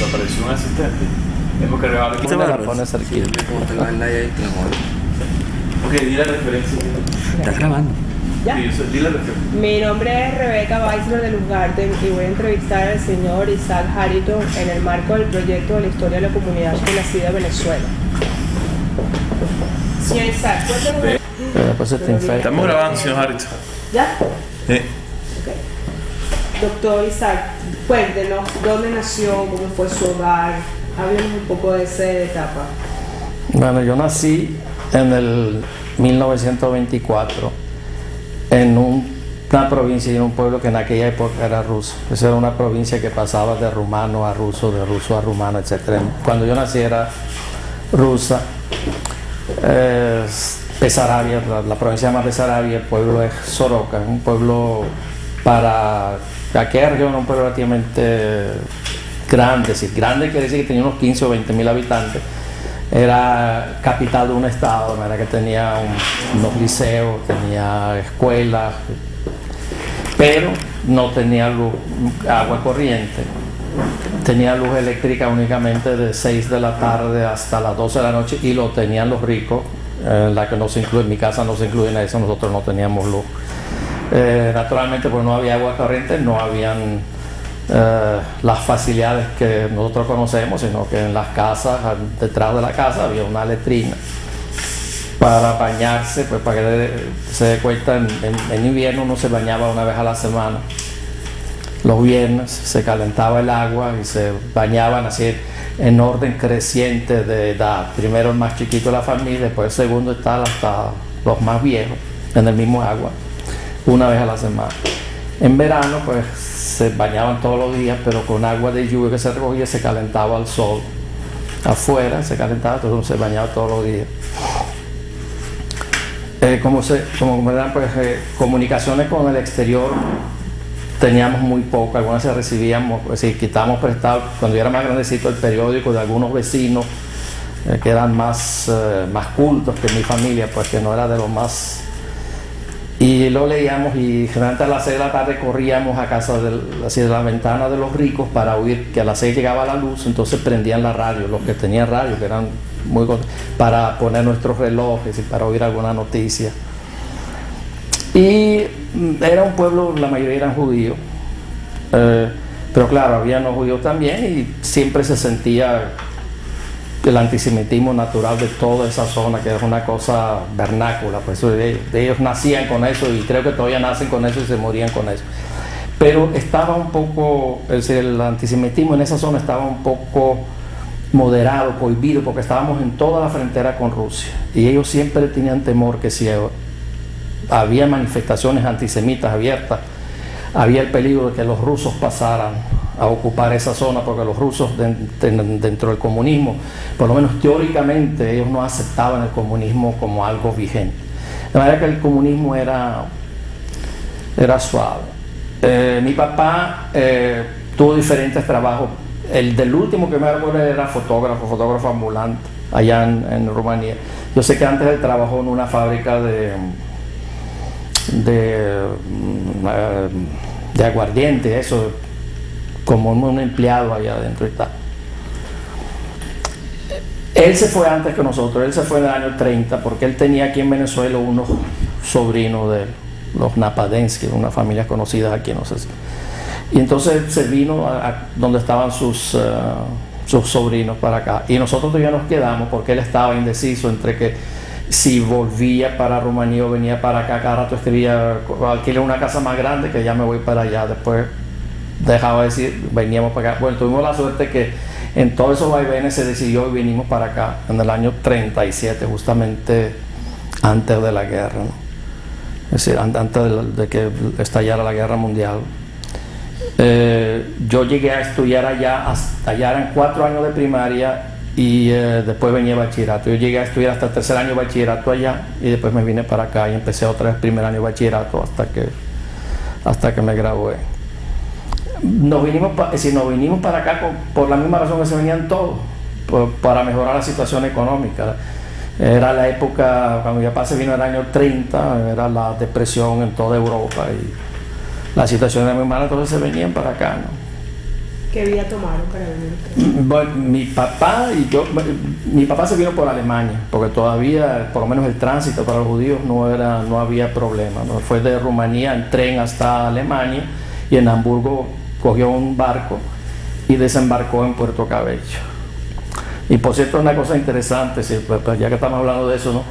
desapareció un asistente. Hemos cargado Te la pones cerquita. Como te lo ven ahí, te lo mueven. Ok, di la referencia. ¿Estás grabando? ¿Ya? Sí, di la referencia. Mi nombre es Rebeca Weisler de Luzgarten y voy a entrevistar al señor Isaac Harrington en el marco del proyecto de la historia de la comunidad nacida de Venezuela. Señor Isaac, cuéntanos. Después se te infecta. Estamos grabando, señor Harrington. ¿Ya? Sí. Ok. Doctor Isaac, cuéntenos dónde nació, cómo fue su hogar. Háblenos un poco de esa etapa. Bueno, yo nací en el 1924 en una provincia y en un pueblo que en aquella época era ruso. Esa era una provincia que pasaba de rumano a ruso, de ruso a rumano, etc. Cuando yo nací era rusa. Besarabia, la provincia se llama Besarabia, el pueblo es Soroca, un pueblo para aquella región, un pueblo relativamente grande, es decir, grande quiere decir que tenía unos 15 o 20 mil habitantes. Era capital de un estado, de manera que tenía unos liceos, tenía escuelas, pero no tenía luz, agua corriente. Tenía luz eléctrica únicamente de 6 de la tarde hasta las 12 de la noche y lo tenían los ricos, la que no se incluye, en mi casa no se incluye en eso, nosotros no teníamos luz. Naturalmente, pues no había agua corriente, no habían las facilidades que nosotros conocemos, sino que en las casas, detrás de la casa, había una letrina para bañarse, pues para que se dé cuenta, en invierno uno se bañaba una vez a la semana. Los viernes se calentaba el agua y se bañaban así en orden creciente de edad. Primero el más chiquito de la familia, después el segundo está hasta los más viejos en el mismo agua, una vez a la semana. En verano pues se bañaban todos los días, pero con agua de lluvia que se recogía se calentaba al sol. Afuera se calentaba, entonces uno se bañaba todos los días. Comunicaciones con el exterior teníamos muy poco, algunas se recibíamos, pues sí, quitábamos prestado, cuando yo era más grandecito, el periódico de algunos vecinos que eran más cultos que mi familia, pues que no era de los más, y lo leíamos y generalmente a las 6 de la tarde corríamos a casa de la ventana de los ricos para oír que a las 6 llegaba la luz, entonces prendían la radio, los que tenían radio, que eran muy para poner nuestros relojes y para oír alguna noticia. Y era un pueblo, la mayoría eran judíos, pero claro, había no judíos también y siempre se sentía el antisemitismo natural de toda esa zona, que es una cosa vernácula, pues ellos nacían con eso y creo que todavía nacen con eso y se morían con eso. Pero estaba un poco, es decir, el antisemitismo en esa zona estaba un poco moderado, prohibido, porque estábamos en toda la frontera con Rusia y ellos siempre tenían temor que si había manifestaciones antisemitas abiertas, había el peligro de que los rusos pasaran a ocupar esa zona, porque los rusos dentro del comunismo, por lo menos teóricamente, ellos no aceptaban el comunismo como algo vigente. De manera que el comunismo era suave. Mi papá tuvo diferentes trabajos. El del último que me acuerdo era fotógrafo ambulante allá en Rumanía. Yo sé que antes él trabajó en una fábrica de aguardiente, eso, como un empleado allá adentro y tal. Él se fue antes que nosotros, él se fue en el año 30 porque él tenía aquí en Venezuela unos sobrinos de los Napadensky, una familia conocida aquí, no sé si. Y entonces se vino a donde estaban sus sobrinos para acá y nosotros todavía nos quedamos porque él estaba indeciso entre que si volvía para Rumanía o venía para acá. Cada rato escribía, alquilé una casa más grande que ya me voy para allá. Después dejaba de decir, veníamos para acá. Bueno, tuvimos la suerte que en todos esos vaivenes se decidió y vinimos para acá en el año 37, justamente antes de la guerra, ¿no? Es decir, antes de que estallara la guerra mundial. Yo llegué a estudiar allá eran 4 años de primaria y después venía bachillerato. Yo llegué a estudiar hasta el tercer año de bachillerato allá y después me vine para acá y empecé otra vez primer año de bachillerato hasta que me gradué. Nos vinimos para acá por la misma razón que se venían todos, para mejorar la situación económica. Era la época, cuando mi papá se vino en el año 30, era la depresión en toda Europa y la situación era muy mala, entonces se venían para acá, ¿no? ¿Qué vía tomaron para venir? Bueno, mi papá se vino por Alemania, porque todavía, por lo menos el tránsito para los judíos no había problema, ¿no? Fue de Rumanía en tren hasta Alemania y en Hamburgo cogió un barco y desembarcó en Puerto Cabello. Y por cierto, una cosa interesante, ya que estamos hablando de eso, ¿no?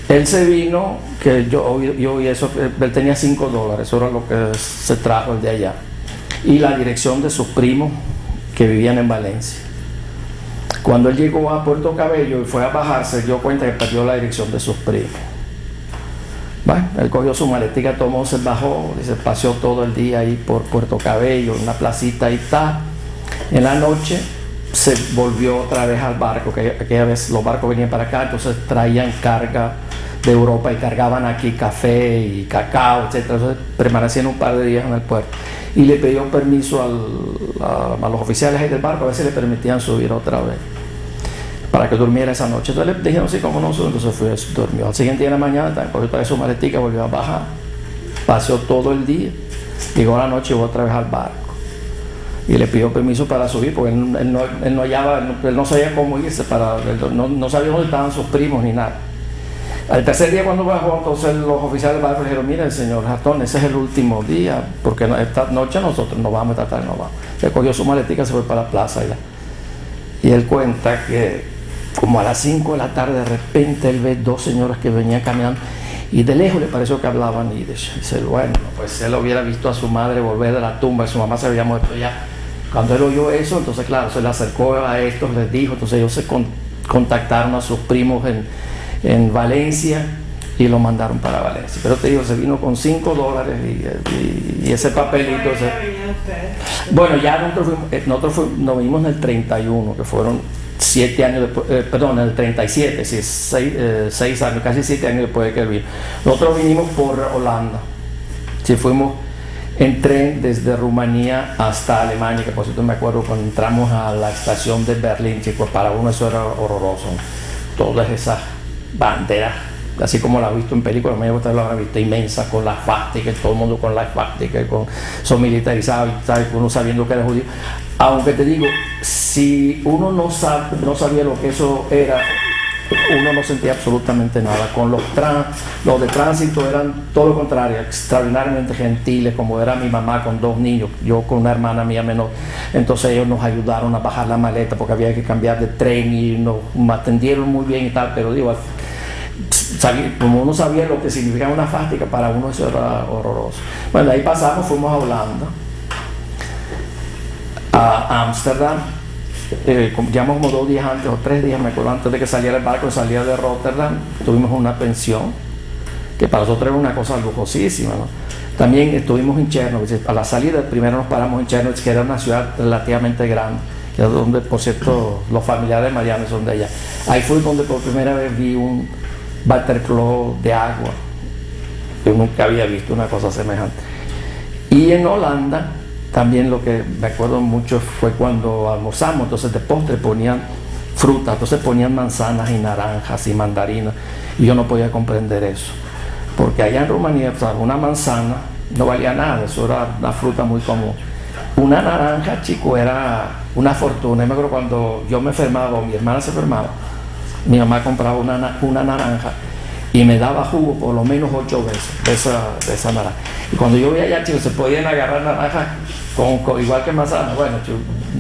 Él se vino, que yo oí eso, él tenía $5, eso era lo que se trajo el de allá. Y la dirección de sus primos que vivían en Valencia. Cuando él llegó a Puerto Cabello y fue a bajarse, dio cuenta que perdió la dirección de sus primos. Bueno, él cogió su maletica, tomó, se bajó y se paseó todo el día ahí por Puerto Cabello, en una placita y está. En la noche se volvió otra vez al barco, que aquella vez los barcos venían para acá, entonces traían carga de Europa y cargaban aquí café y cacao, etc. Entonces permanecían un par de días en el puerto. Y le pidió permiso a los oficiales ahí del barco, a ver si le permitían subir otra vez, para que durmiera esa noche. Entonces le dijeron sí, como no, entonces fue, durmió. Al siguiente día de la mañana, cogió otra vez su maletica, volvió a bajar, paseó todo el día, llegó a la noche y volvió otra vez al barco. Y le pidió permiso para subir, porque él no sabía cómo irse, no sabía dónde estaban sus primos ni nada. Al tercer día cuando bajó, entonces los oficiales del barco le dijeron, mira, señor Hatton, ese es el último día, porque esta noche nosotros nos vamos, esta tarde nos vamos. Le cogió su maletica y se fue para la plaza allá. Y él cuenta que como a las 5 de la tarde de repente él ve dos señoras que venían caminando y de lejos le pareció que hablaban yiddish. Y dice, bueno, pues él hubiera visto a su madre volver de la tumba y su mamá se había muerto ya. Cuando él oyó eso, entonces claro, se le acercó a estos, les dijo, entonces ellos se contactaron a sus primos en Valencia y lo mandaron para Valencia. Pero te digo, se vino con $5 y ese papelito. Bueno, ya nosotros nos vimos en el 31, que fueron 7 años después, en el 37, sí, 6 años, casi 7 años después de que él vino. Nosotros vinimos por Holanda. Sí, fuimos en tren desde Rumanía hasta Alemania, que por cierto me acuerdo cuando entramos a la estación de Berlín, que para uno eso era horroroso. Todas esas banderas, así como la he visto en películas, me gusta la visto inmensa, con las fásticas, todo el mundo con las fásticas, son militarizados, uno sabiendo que era judío. Aunque te digo, si uno no sabía lo que eso era, uno no sentía absolutamente nada. Con los de tránsito eran todo lo contrario, extraordinariamente gentiles, como era mi mamá con 2 niños, yo con una hermana mía menor. Entonces ellos nos ayudaron a bajar la maleta porque había que cambiar de tren y nos atendieron muy bien y tal, pero digo, como uno sabía lo que significaba una fástica, para uno eso era horroroso. Bueno, de ahí pasamos, fuimos a Holanda, a Ámsterdam. Llegamos como 2 días antes o 3 días, me acuerdo, antes de que saliera el barco, salía de Rotterdam, tuvimos una pensión que para nosotros era una cosa lujosísima, ¿no? También estuvimos en Chernobyl. A la salida primero nos paramos en Chernobyl, que era una ciudad relativamente grande, que es donde, por cierto, los familiares de Mariana son de allá. Ahí fue donde por primera vez vi un watercloak de agua. Yo nunca había visto una cosa semejante. Y en Holanda también lo que me acuerdo mucho fue cuando almorzamos, entonces de postre ponían fruta, entonces ponían manzanas y naranjas y mandarinas, y yo no podía comprender eso, porque allá en Rumanía, o sea, una manzana no valía nada, eso era una fruta muy común. Una naranja, chico, era una fortuna. Y me acuerdo cuando yo me enfermaba o mi hermana se enfermaba, mi mamá compraba una naranja y me daba jugo por lo menos 8 veces de esa naranja. Y cuando yo veía allá, chicos, se podían agarrar naranjas igual que manzana. Bueno, chico,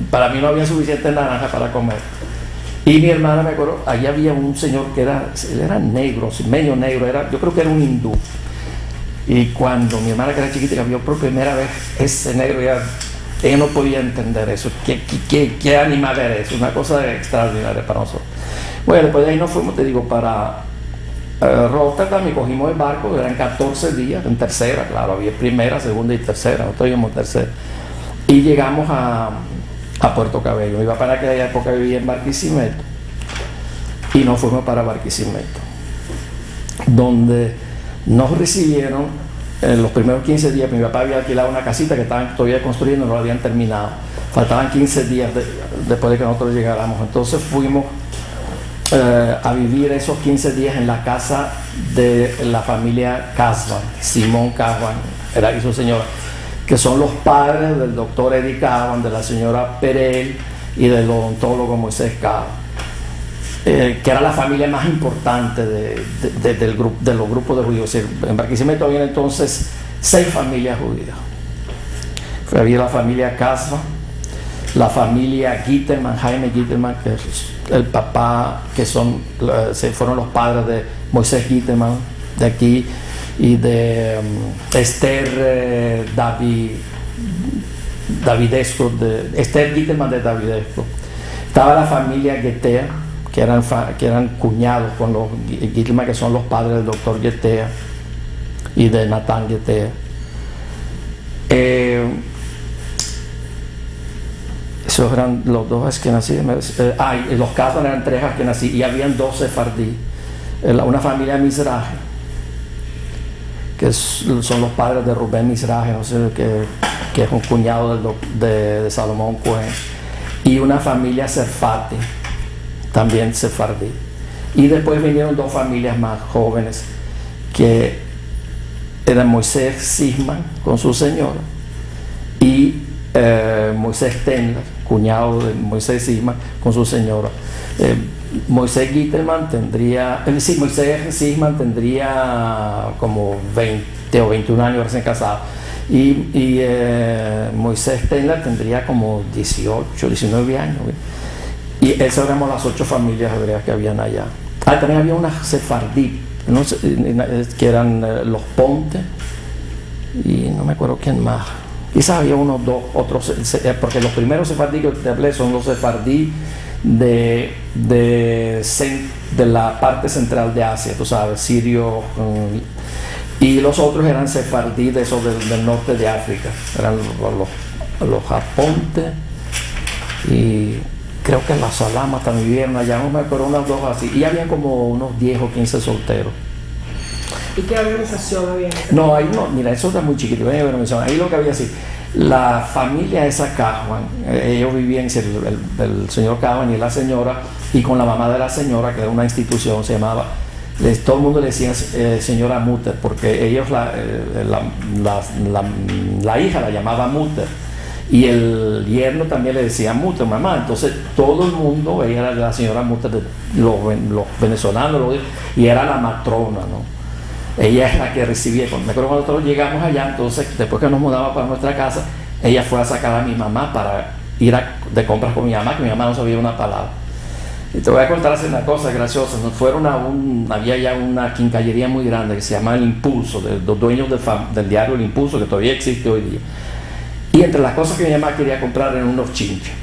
para mí no había suficiente naranja para comer. Y mi hermana, me acuerdo, allí había un señor que él era negro, medio negro, yo creo que era un hindú. Y cuando mi hermana, que era chiquita, vio por primera vez ese negro, ella no podía entender eso. ¿Qué animal era eso? Una cosa extraordinaria para nosotros. Bueno, después de ahí nos fuimos, te digo, para Rotterdam y cogimos el barco. Eran 14 días en tercera, claro, había primera, segunda y tercera, nosotros íbamos tercera. Y llegamos a Puerto Cabello. Mi papá en aquella época vivía en Barquisimeto y nos fuimos para Barquisimeto, donde nos recibieron en los primeros 15 días. Mi papá había alquilado una casita que estaban todavía construyendo, no la habían terminado, faltaban 15 días después de que nosotros llegáramos. Entonces fuimos a vivir esos 15 días en la casa de la familia Kasban, Simón Kasban era y su señora. que son los padres del doctor Eddie Caban, de la señora Perel y del odontólogo Moisés Caban, que era la familia más importante de los grupos de judíos. Es decir, en Barquisimeto había entonces 6 familias judías. Había la familia Casva, la familia Gittelman, Jaime Gittelman, que es el papá, fueron los padres de Moisés Gittelman de aquí, y de Esther Davidesco, Esther Gittelman de Davidesco. Estaba la familia Guettea, que eran cuñados con los Gittelman, que son los padres del doctor Guettea y de Natán Guettea. Esos eran los dos Askenazí. Los casos eran 3 Askenazí y habían 2 sefardí. Una familia Mizrahi, que son los padres de Rubén Mizrahi, no sé, que es un cuñado de Salomón Cohen, y una familia Serfati, también sefardí. Y después vinieron 2 familias más jóvenes, que eran Moisés Sisman con su señora y Moisés Tenler, cuñado de Moisés Sisman con su señora. Moisés Gittelman Moisés Sisman tendría como 20 o 21 años recién casado, y Moisés Tenler tendría como 18, 19 años. Y esas éramos las 8 familias hebreas que habían allá. También había unas sefardí, no sé, que eran los Ponte, y no me acuerdo quién más. Quizás había unos 2 otros, porque los primeros sefardí que te hablé son los sefardí de la parte central de Asia, tú sabes, sirio, y los otros eran sefardí de esos del norte de África, eran los Japonte, y creo que las Salamas también vivieron allá, no me acuerdo, unas 2 así, y habían como unos 10 o 15 solteros. ¿Y qué organización había? No, ahí no, mira, eso está muy chiquito. Ahí lo que había así, la familia esa Cajuan, ellos vivían, el señor Cajuan y la señora, y con la mamá de la señora, que era una institución, se llamaba, todo el mundo le decía señora Mutter, porque ellos, la hija la llamaba Mutter, y el yerno también le decía Mutter, mamá. Entonces todo el mundo, ella era la señora Mutter de los venezolanos, y era la matrona, ¿no? Ella es la que recibía. Me acuerdo cuando nosotros llegamos allá, entonces después que nos mudamos para nuestra casa, ella fue a sacar a mi mamá para ir de compras con mi mamá, que mi mamá no sabía una palabra. Y te voy a contar así una cosa graciosa. Nos fueron había ya una quincallería muy grande que se llama El Impulso, de los dueños del diario El Impulso, que todavía existe hoy día. Y entre las cosas que mi mamá quería comprar eran unos chinchos.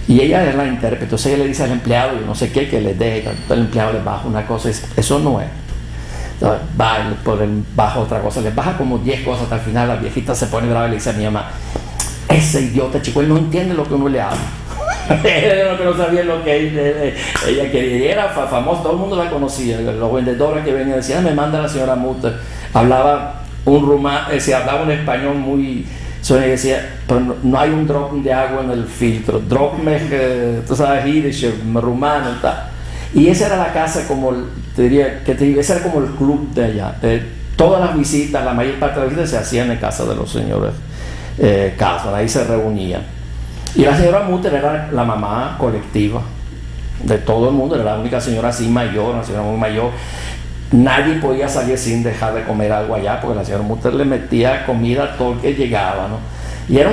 Y ella era la intérprete, entonces ella le dice al empleado, yo no sé qué, que le deje. El empleado le baja una cosa y dice, eso no es. Va por el bajo otra cosa, le baja como 10 cosas, hasta el final la viejita se pone brava y le dice a mi mamá, ese idiota chico, él no entiende lo que uno le habla. Era lo que no sabía lo que ella quería, y era famosa, todo el mundo la conocía, los vendedores que venían decían, me manda la señora Mutter, hablaba un rumano, hablaba un español muy, decía, pero no hay un drop de agua en el filtro, drop tú sabes, yiddish, rumano y tal. Y esa era la casa, como te diría, ese era como el club de allá. Todas las visitas, la mayor parte de las visitas se hacían en casa de los señores Casvan, ahí se reunían. Y la señora Mutter era la mamá colectiva de todo el mundo, era la única señora así mayor, una señora muy mayor. Nadie podía salir sin dejar de comer algo allá, porque la señora Mutter le metía comida a todo el que llegaba, ¿no? Y era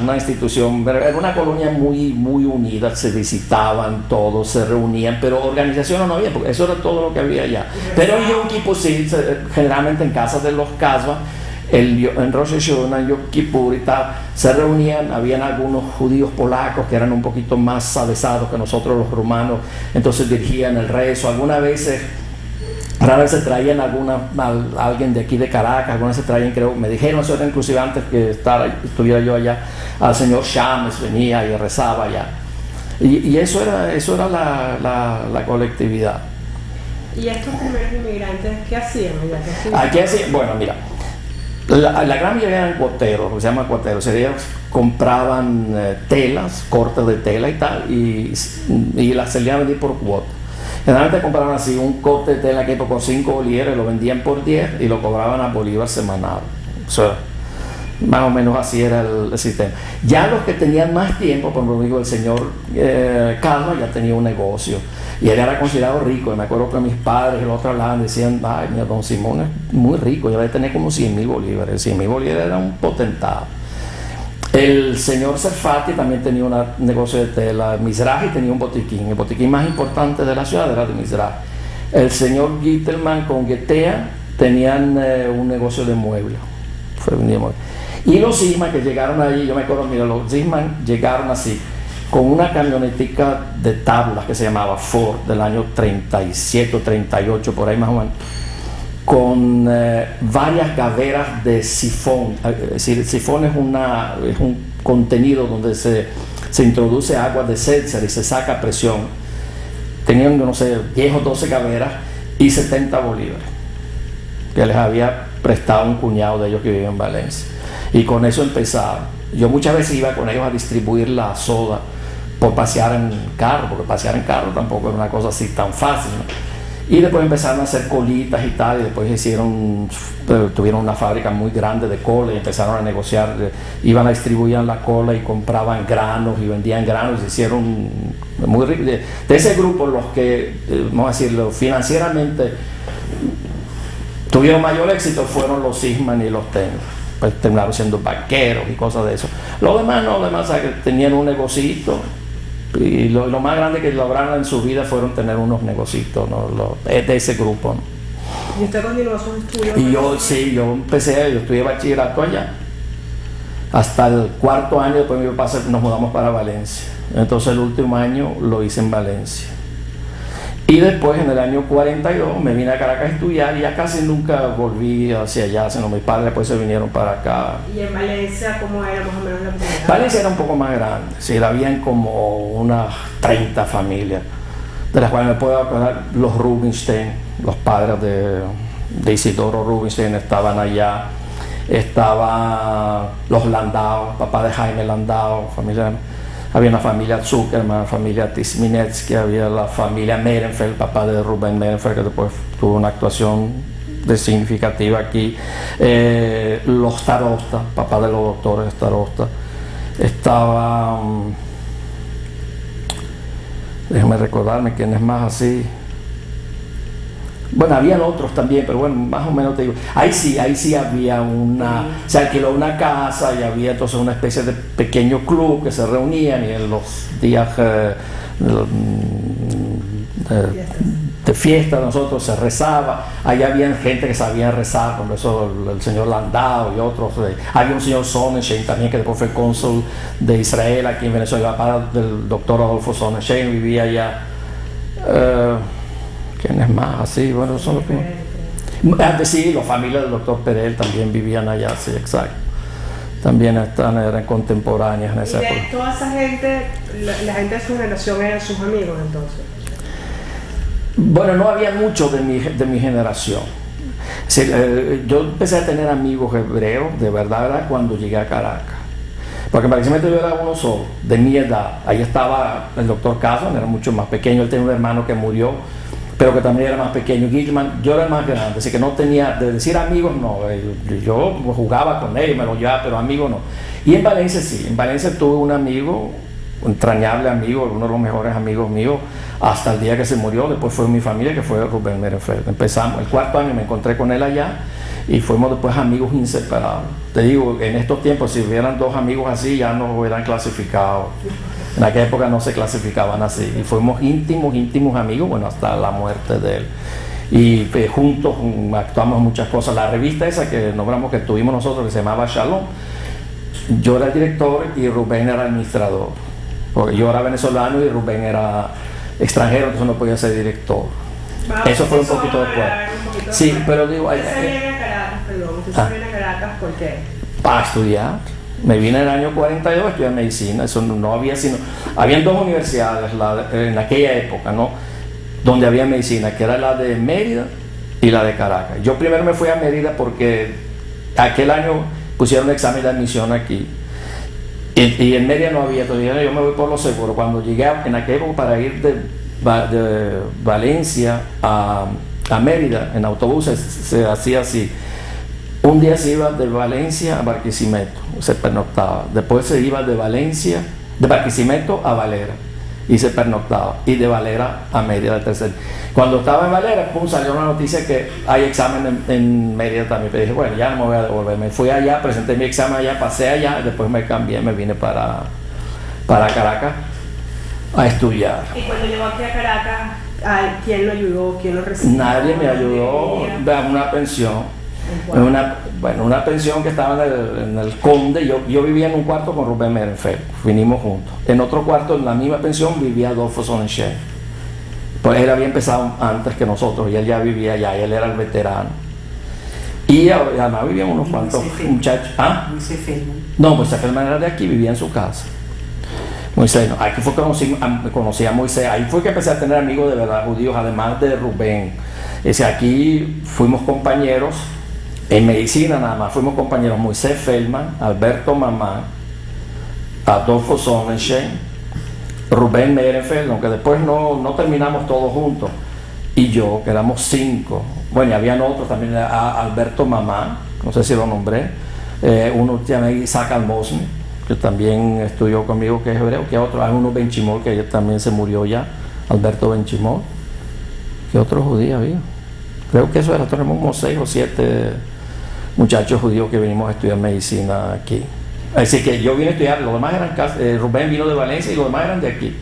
una institución, era una colonia muy, muy unida, se visitaban todos, se reunían, pero organización no había, porque eso era todo lo que había allá. Pero Yom Kippur sí, generalmente en casas de los Casva, en Rosh Hashanah, en Yom Kippur y tal, se reunían, habían algunos judíos polacos que eran un poquito más avesados que nosotros los rumanos, entonces dirigían el rezo, algunas veces. Rara vez se traían alguien de aquí de Caracas, algunas se traían, creo, me dijeron, eso era inclusive antes que estuviera yo allá, al señor Shames venía y rezaba allá. Y eso era la colectividad. ¿Y estos primeros inmigrantes qué hacían? ¿Qué hacían? Bueno, mira, la gran mayoría eran cuoteros, lo que se llama cuoteros, ellos compraban telas, cortes de tela y tal, y las salían a vender por cuota. Generalmente compraban así un corte de tela que por 5 bolívares, lo vendían por 10 y lo cobraban a bolívar semanal. O sea, Más o menos así era el sistema. Ya los que tenían más tiempo, por ejemplo, digo, el señor Calma ya tenía un negocio y él era considerado rico. Y me acuerdo que mis padres, el otro hablaban, decían, ay, mira, don Simón es muy rico, ya debe tener como 100.000 bolívares. 100.000 bolívares era un potentado. El señor Serfati también tenía un negocio de tela. Mizrahi tenía un botiquín. El botiquín más importante de la ciudad era de Mizrahi. El señor Gittelman con Getea tenían un negocio de muebles. Y los Sisman que llegaron allí, yo me acuerdo, mira, los Sisman llegaron así, con una camionetica de tablas que se llamaba Ford del año 37 o 38, por ahí más o menos, con varias gaveras de sifón. Es decir, sifón es un contenido donde se introduce agua de seltzer y se saca a presión. Tenían, no sé, 10 o 12 gaveras y 70 bolívares que les había prestado un cuñado de ellos que vive en Valencia. Y con eso empezaron. Yo muchas veces iba con ellos a distribuir la soda por pasear en carro, porque pasear en carro tampoco es una cosa así tan fácil, ¿no? Y después empezaron a hacer colitas y tal, y después tuvieron una fábrica muy grande de cola y empezaron a negociar, iban a distribuir la cola y compraban granos y vendían granos, y se hicieron muy ricos. De ese grupo, los que, vamos a decirlo, financieramente tuvieron mayor éxito fueron los Sisman y los Ten. Pues terminaron siendo banqueros y cosas de eso. Los demás no, los demás, o sea, que tenían un negocito, y lo más grande que lograron en su vida fueron tener unos negocios, ¿no? De ese grupo, ¿no? ¿Y usted continuó sus estudios? Y yo estudié bachillerato allá hasta el cuarto año. Después mi papá nos mudamos para Valencia, entonces el último año lo hice en Valencia. Y después, en el año 42, me vine a Caracas a estudiar y ya casi nunca volví hacia allá, sino mis padres después se vinieron para acá. ¿Y en Valencia cómo era más o menos la comunidad? Valencia era un poco más grande, sí, habían como unas 30 familias, de las cuales me puedo acordar. Los Rubinstein, los padres de Isidoro Rubinstein estaban allá, estaban los Landau, papá de Jaime Landau, familia. Había una familia Zuckerman, familia Tisminetsky, había la familia Merenfeld, papá de Rubén Merenfeld, que después tuvo una actuación significativa aquí. Los Starosta, papá de los doctores Starosta. Estaba, déjame recordarme quién es más así. Bueno, habían otros también, pero bueno, más o menos te digo. Ahí sí había se alquiló una casa y había entonces una especie de pequeño club que se reunían, y en los días de fiesta de nosotros se rezaba. Allá había gente que sabía rezar, por eso el señor Landau y otros. Había un señor Sonnenschein también, que después fue cónsul de Israel aquí en Venezuela, papá del doctor Adolfo Sonnenschein, vivía allá. ¿Quién es más? Así, bueno, son los que... Sí, las familias del doctor Perel también vivían allá, sí, exacto. También eran contemporáneas en esa época. ¿Y de toda esa gente, la gente de su generación eran sus amigos entonces? Bueno, no había muchos de mi generación. Sí, yo empecé a tener amigos hebreos, de verdad, cuando llegué a Caracas. Porque precisamente yo era uno solo, de mi edad. Ahí estaba el doctor Casan, era mucho más pequeño, él tenía un hermano que murió, pero que también era más pequeño. Gilman, yo era el más grande, así que no tenía, de decir amigos no, yo jugaba con él, me lo llevaba, pero amigos no. Y en Valencia sí, en Valencia tuve un amigo, un entrañable amigo, uno de los mejores amigos míos, hasta el día que se murió. Después fue mi familia, que fue Rubén Merenfeld. Empezamos, el cuarto año me encontré con él allá y fuimos después amigos inseparables. Te digo, en estos tiempos, si hubieran dos amigos así, ya nos hubieran clasificado. En aquella época no se clasificaban así, y fuimos íntimos amigos, bueno, hasta la muerte de él. Y juntos actuamos muchas cosas. La revista esa que nombramos, que tuvimos nosotros, que se llamaba Shalom, yo era el director y Rubén era administrador, porque yo era venezolano y Rubén era extranjero, entonces no podía ser director. Eso fue un poquito después. Sí, pero digo... ¿Usted se viene a Caracas, perdón? ¿Usted se viene a Caracas por qué? Para estudiar. Me vine en el año 42 a estudiar medicina. Eso no había sino... Habían dos universidades en aquella época, ¿no?, donde había medicina, que era la de Mérida y la de Caracas. Yo primero me fui a Mérida porque aquel año pusieron un examen de admisión aquí. Y en Mérida no había, todavía yo me voy por lo seguro. Cuando llegué en aquella época para ir de Valencia a Mérida en autobuses, se hacía así. Un día se iba de Valencia a Barquisimeto, se pernoctaba. Después se iba de Barquisimeto a Valera y se pernoctaba. Y de Valera a Mérida del tercer. Cuando estaba en Valera, pum, salió una noticia que hay examen en Mérida también. Pero dije, bueno, ya no me voy a devolver. Me fui allá, presenté mi examen allá, pasé allá, y después me cambié, me vine para Caracas a estudiar. Y cuando llegó aquí a Caracas, ¿quién lo ayudó? ¿Quién lo recibió? Nadie me ayudó a una pensión. Una pensión que estaba en el Conde. Yo vivía en un cuarto con Rubén Merenfeld, vinimos juntos. En otro cuarto, en la misma pensión, vivía Adolfo Sonnenschein. Pues él había empezado antes que nosotros y él ya vivía allá, él era el veterano. Y además vivían unos cuantos muchachos. ¿Ah? Moisés Feldman. No, Moisés Feldman era de aquí, vivía en su casa. Moisés, no, aquí fue que conocí a Moisés, ahí fue que empecé a tener amigos de verdad judíos, además de Rubén. Aquí fuimos compañeros. En medicina nada más fuimos compañeros Moisés Feldman, Alberto Mamá, Adolfo Sonnenschein, Rubén Merenfeld, aunque después no terminamos todos juntos, y yo, que éramos 5. Bueno, y habían otros también, Alberto Mamá, no sé si lo nombré, uno se llama Isaac Almosny, que también estudió conmigo, que es hebreo, que otro, hay uno Benchimol, que también se murió ya, Alberto Benchimol. ¿Qué otro judío había? Creo que eso era, tenemos como 6 o 7 muchachos judíos que venimos a estudiar medicina aquí. Así que yo vine a estudiar, los demás eran, Rubén vino de Valencia y los demás eran de aquí.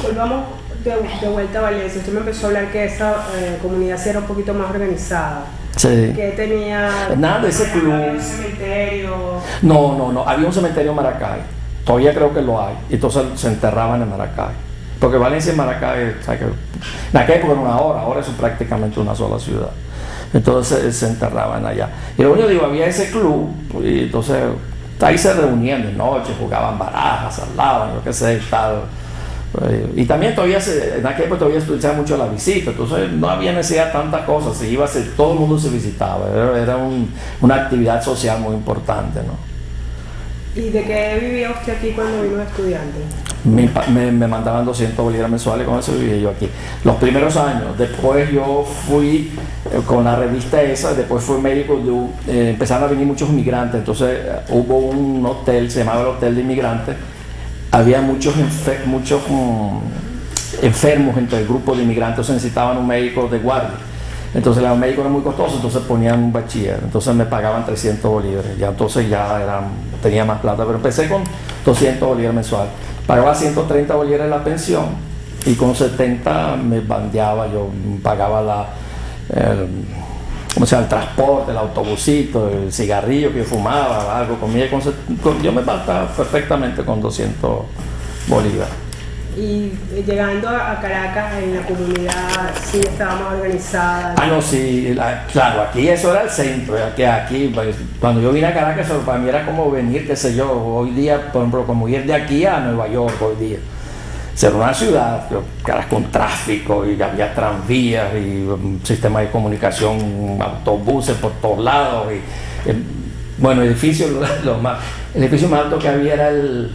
Volvamos de vuelta a Valencia. Usted me empezó a hablar que esa comunidad sí era un poquito más organizada. Sí. Que tenía... Nada de ese club. ¿Había un cementerio? No, había un cementerio en Maracay, todavía creo que lo hay, y entonces se enterraban en Maracay. Porque Valencia y Maracay, o sea, que en aquella época era una hora, ahora es prácticamente una sola ciudad. Entonces se enterraban allá. Y luego yo digo, había ese club, y entonces ahí se reunían de noche, jugaban barajas, hablaban, yo qué sé, y tal. Y también todavía en aquella época todavía se utilizaba mucho la visita, entonces no había necesidad de tantas cosas, todo el mundo se visitaba, era una actividad social muy importante, ¿no? ¿Y de qué vivía usted aquí cuando vino de estudiante? Me mandaban 200 bolívares mensuales, con eso vivía yo aquí. Los primeros años, después yo fui con la revista esa, después fui médico, empezaron a venir muchos inmigrantes, entonces hubo un hotel, se llamaba el Hotel de Inmigrantes, había muchos enfermos entre el grupo de inmigrantes, entonces necesitaban un médico de guardia. Entonces el médico era muy costoso, entonces ponían un bachiller, entonces me pagaban 300 bolívares, entonces tenía más plata, pero empecé con 200 bolívares mensuales, pagaba 130 bolívares la pensión y con 70 me bandeaba, yo pagaba el transporte, el autobusito, el cigarrillo que yo fumaba, algo, comía, yo me bastaba perfectamente con 200 bolívares. Y llegando a Caracas, en la comunidad sí estaba más organizada. No, sí, claro, aquí eso era el centro, aquí, cuando yo vine a Caracas, eso para mí era como venir, qué sé yo, hoy día, por ejemplo, como ir de aquí a Nueva York hoy día. Era una ciudad, caras con tráfico, y había tranvías, y un sistema de comunicación, autobuses por todos lados, bueno, el edificio más alto que había era el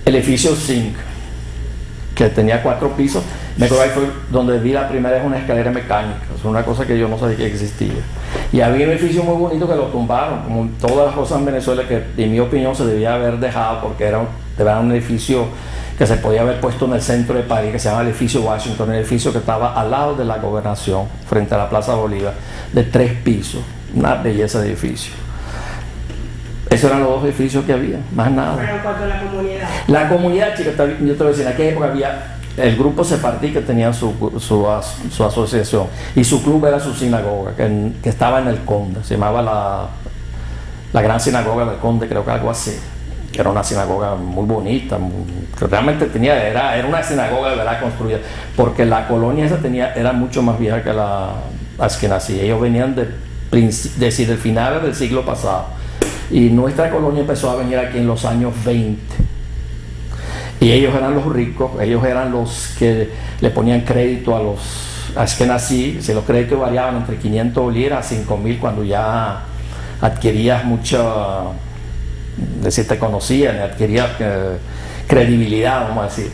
edificio Zinc, que tenía 4 pisos. Me acuerdo ahí fue donde vi la primera vez una escalera mecánica, es una cosa que yo no sabía que existía. Y había un edificio muy bonito que lo tumbaron, como todas las cosas en Venezuela que en mi opinión se debía haber dejado, porque era un edificio que se podía haber puesto en el centro de París, que se llama el edificio Washington, el edificio que estaba al lado de la gobernación, frente a la Plaza Bolívar, de 3 pisos, una belleza de edificio. Esos eran los 2 edificios que había, más nada. Pero en cuanto a la comunidad. La comunidad, chicos, yo te voy a decir, en aquella época había el grupo Sefardí que tenía su asociación, y su club era su sinagoga, que estaba en el Conde, se llamaba la Gran Sinagoga del Conde, creo que algo así. Era una sinagoga muy bonita, que realmente era una sinagoga de verdad construida, porque la colonia esa era mucho más vieja que la Ashkenazí. Ellos venían del final del siglo pasado, y nuestra colonia empezó a venir aquí en los años 20, y ellos eran los ricos, ellos eran los que le ponían crédito a los Ashkenazí. Si los créditos variaban entre 500 bolívares a 5.000 cuando ya adquirías mucha, decir, te conocían, adquirías credibilidad, vamos a decir,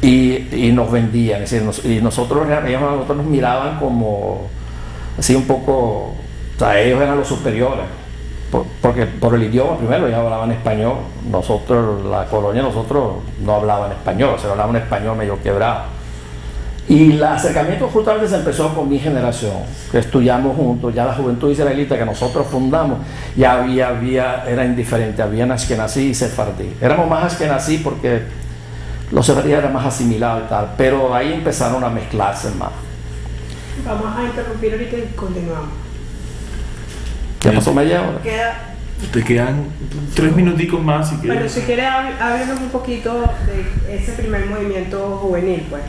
y nos vendían, es decir, ellos nosotros nos miraban como así un poco O sea, ellos eran los superiores. Porque por el idioma primero ellos hablaban español. Nosotros, la colonia, nosotros no hablaban español, se hablaban español medio quebrado. Y el acercamiento justamente se empezó con mi generación, que estudiamos juntos. Ya la juventud israelita que nosotros fundamos, ya era indiferente, había Ashkenazí y Sefardí. Éramos más Ashkenazí porque los sefardí eran más asimilados y tal, pero ahí empezaron a mezclarse más. Vamos a interrumpir ahorita y continuamos. ¿Ya pasó media hora? Te quedan 3 minuticos más si quieres. Pero si quiere, háblenos un poquito de ese primer movimiento juvenil, pues.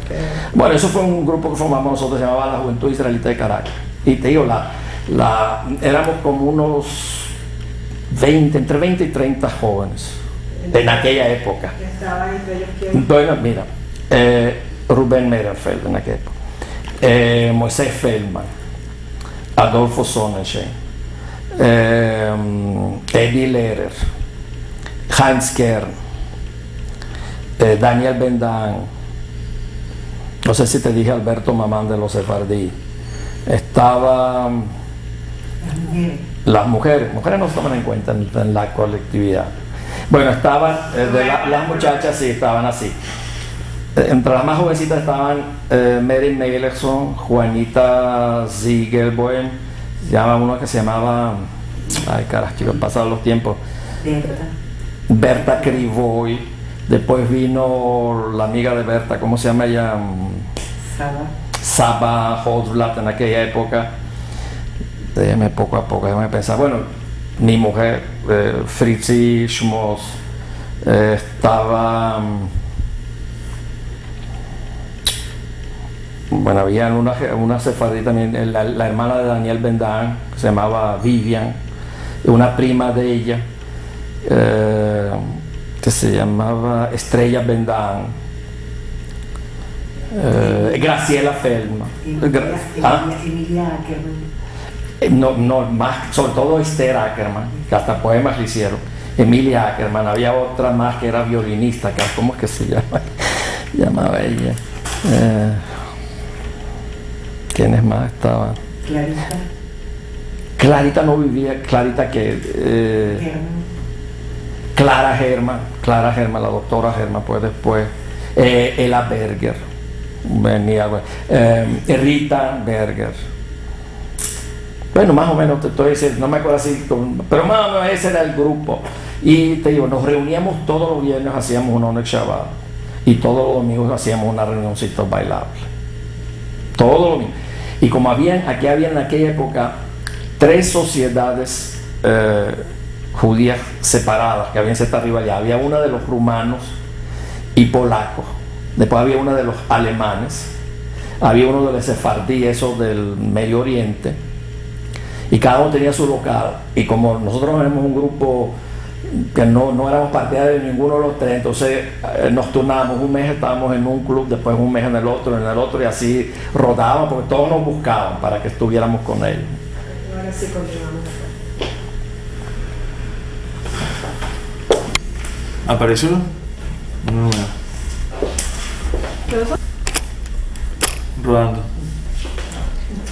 Bueno, eso fue un grupo que formamos nosotros, se llamaba la Juventud Israelita de Caracas. Y te digo, éramos como unos 20, entre 20 y 30 jóvenes en aquella época. Estaban entre ellos quién. Bueno, mira, Rubén Merenfeld en aquella época, Moisés Feldman, Adolfo Sonnenschein, Eddie Lehrer, Heinz Kern, Daniel Ben-Dan, no sé si te dije Alberto Mamán de los Sefardí. Estaba las mujeres no se toman en cuenta en la colectividad. Bueno, estaban las muchachas, sí, estaban así. Entre las más jovencitas estaban Mary Meylerson, Juanita Ziegelboim, se llama uno que se llamaba, ay carajo, chicos, pasaron los tiempos, Berta Krivoy. Después vino la amiga de Berta, ¿cómo se llama ella? Saba Holzblatt en aquella época. Déjame poco a poco, déjame pensar. Bueno, mi mujer, Fritzi Schmoss, estaba. Bueno, había una sefardí también, la hermana de Daniel Ben-Dan, que se llamaba Vivian, una prima de ella, que se llamaba Estrella Ben-Dan, Graciela Feldman. Emilia Ackerman. No, más, sobre todo Esther Ackerman, que hasta poemas le hicieron. Emilia Ackerman, había otra más que era violinista, que ¿cómo es que se llama? Llamaba ella. ¿Quiénes más estaban? Clarita no vivía, Clarita que Clara Germán, la doctora Germán, pues después Ella Berger venía, Rita Berger. Bueno, más o menos te estoy diciendo, no me acuerdo así, pero más o menos ese era el grupo. Y te digo, nos reuníamos todos los viernes, hacíamos una Oneg Shabbat, y todos los domingos hacíamos una reunioncita bailable. Todos los domingos. Y como aquí había en aquella época 3 sociedades judías separadas, que habían cierta rivalidad. Había una de los rumanos y polacos, después había una de los alemanes, había uno de los sefardí, esos del Medio Oriente, y cada uno tenía su local. Y como nosotros éramos un grupo que no éramos partidarios de ninguno de los 3, entonces nos turnábamos. Un mes estábamos en un club, después un mes en el otro, y así rodábamos, porque todos nos buscaban para que estuviéramos con ellos. Ahora sí continuamos. ¿Apareció? No. Rodando.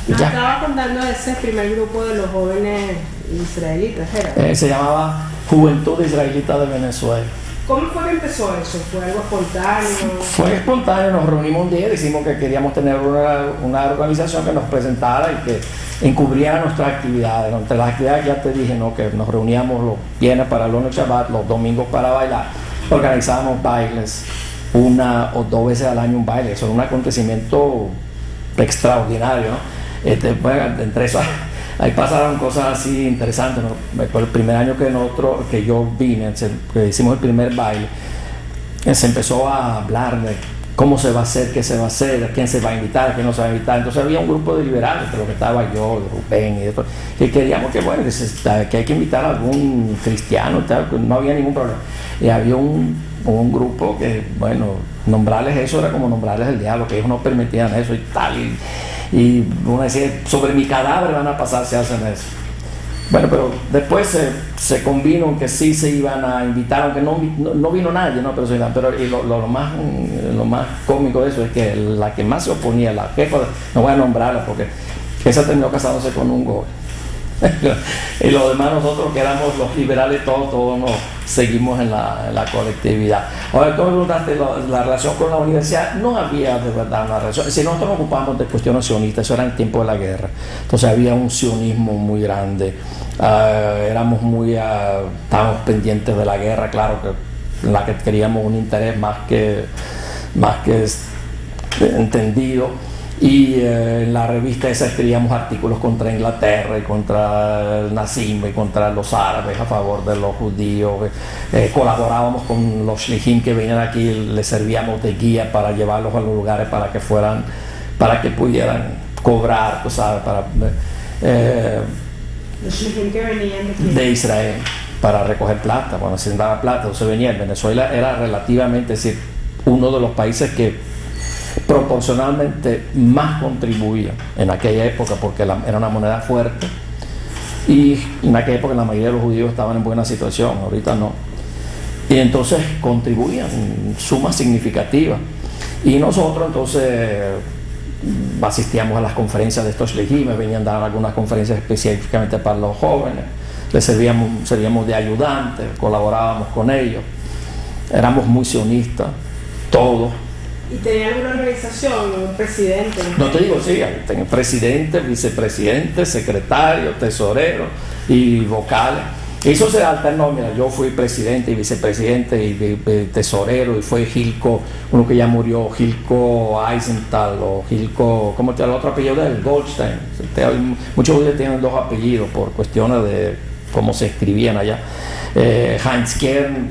Ya. Estaba contando de ese primer grupo de los jóvenes israelitas, ¿era? Se llamaba Juventud Israelita de Venezuela. ¿Cómo fue que empezó eso? ¿Fue algo espontáneo? Fue espontáneo, nos reunimos un día y decimos que queríamos tener una organización que nos presentara y que encubriera nuestras actividades. Entre las actividades ya te dije, ¿no?, que nos reuníamos los viernes para el Oneg Shabbat, los domingos para bailar, organizábamos bailes, 1 o 2 veces al año un baile. Eso era un acontecimiento extraordinario, ¿no? Bueno, entre eso ahí pasaron cosas así interesantes, ¿no? El primer año que yo vine, que hicimos el primer baile, se empezó a hablar de cómo se va a hacer, qué se va a hacer, a quién se va a invitar, a quién no se va a invitar. Entonces había un grupo de liberales, de lo que estaba yo, de Rubén y de todo, que queríamos que, bueno, que hay que invitar a algún cristiano, tal, no había ningún problema. Y había un grupo que, bueno, nombrarles eso era como nombrarles el diablo, que ellos no permitían eso y tal. Y uno decía, sobre mi cadáver van a pasar si hacen eso. Bueno, pero después se convino en que sí se iban a invitar, aunque no vino nadie, ¿no? Pero y lo más cómico de eso es que la que más se oponía, la jefa, no voy a nombrarla porque esa terminó casándose con un goy. Y los demás, nosotros que éramos los liberales, todos nos seguimos en la colectividad. Ahora, tú me preguntaste la relación con la universidad. No había de verdad una relación. Si nosotros nos ocupamos de cuestiones sionistas, eso era en tiempo de la guerra. Entonces había un sionismo muy grande. Estábamos pendientes de la guerra, claro, que en la que queríamos un interés más que entendido. Y en la revista esa escribíamos artículos contra Inglaterra y contra el nazismo y contra los árabes, a favor de los judíos. Colaborábamos con los shlichim que venían aquí, les servíamos de guía para llevarlos a los lugares para que pudieran cobrar, tú sabes, Los shlichim que venían de Israel para recoger plata, cuando se daba plata. Entonces venía en Venezuela, era relativamente, es decir, uno de los países que proporcionalmente más contribuía en aquella época, porque era una moneda fuerte, y en aquella época la mayoría de los judíos estaban en buena situación, ahorita no, y entonces contribuían en sumas significativas. Y nosotros entonces asistíamos a las conferencias de estos shlichim, venían a dar algunas conferencias específicamente para los jóvenes, les servíamos de ayudantes, colaborábamos con ellos, éramos muy sionistas, todos. ¿Y tenía alguna organización, un presidente? No te digo, sí, tenía presidente, vicepresidente, secretario, tesorero y vocales. Eso se alternó, mira, yo fui presidente y vicepresidente y tesorero, y fue Gilco, uno que ya murió, Gilco Eisenthal, o Gilco, ¿cómo te llama el otro apellido de él? Goldstein. Muchos judíos tienen dos apellidos por cuestiones de cómo se escribían allá. Heinz Kern,